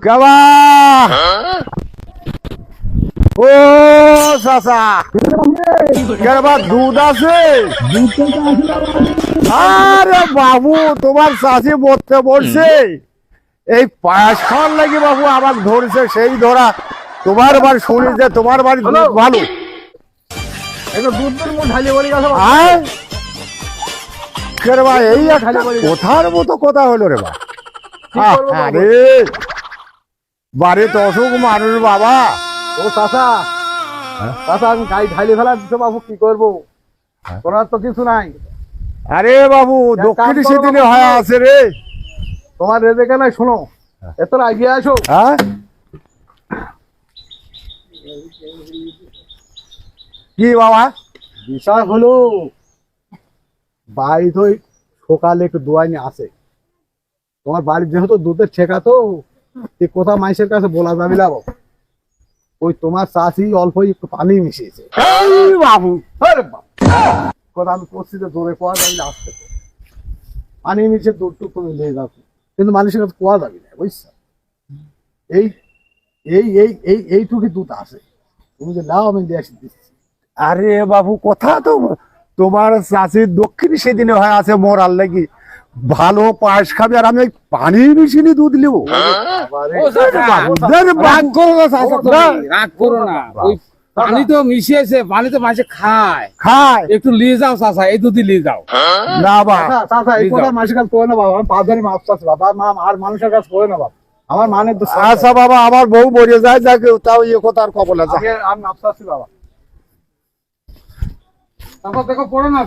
কেবা ও চাচা কেবা দুধ আছে? আরে বাবু তোমার চাষি মরতে বলছে, এই পায়াস খাওয়ার লাগি বাবু আমাকে ধরছে, সেই ধরা তোমার বাড়ি শুনি যে তোমার বাড়ি দুধ ভালো। এই কোথার মতো কথা হলো রে বা? আরে বাড়িতে অসুখ মানুষ বাবা। ও চাচা, চাচা আমি গাই ঢালি ফেলা দিতে বাবু, কি করবো? করার তো কিছু নাই। আরে বাবু দক্ষিণ সিদিনে হয়ে আছে রে। তোমার রেজেকে নাই, শোনো এত এগিয়ে আসো। হ্যাঁ কি বাবা? বিষয় হলো বাড়ি তো সকালে একটু দোয়াইনি আসে। তোমার বাড়ির যেহেতু দুধের ঠেকা, তো কোথাও মাইসের কাছে বলা যাবে না। ওই তোমার চাষি অল্প একটু পানি মিশিয়েছে বাবু। কথা আমি করছি যে দূরে কোয়া যাবে না, আসতে তো পানি মিশিয়ে দুধ টুক তুমি নিয়ে যাও, কিন্তু মানুষের কাছে কোয়া যাবে না, বুঝছো? এই এই এই এই এইটুকু দুধ আছে, তুমি যে নাও আমি দিয়ে আসি দিচ্ছি। আরে বাবু কথা তো তোমার চাষির দক্ষিণ সেদিনে হয়ে আছে মরার লাগি, ভালো পায়েস খাবে আর আমি পানি মিশিয়ে দুধ নেবো? রাগ করো না, ওই পানি তো মিশিয়েছে, পানি তো মাঝে খায়, খায় একটু নিয়ে যাও চাচা, এই দুধই নিয়ে যাও। না বা চাচা এই কথা মানুষের কাছে করে না বাবা, আমি 5 ধারে মাপ চাচ্ছি বাবা, মা আর মানুষের কাছে করে না বাবা, আমার মানে তো আচ্ছা বাবা আমার বউ মরে যায়, যাকে তাও ইয়ে কথা আর কবল আছে। আমি মাপ চাচ্ছি বাবা। তারপর দেখো পড়ো না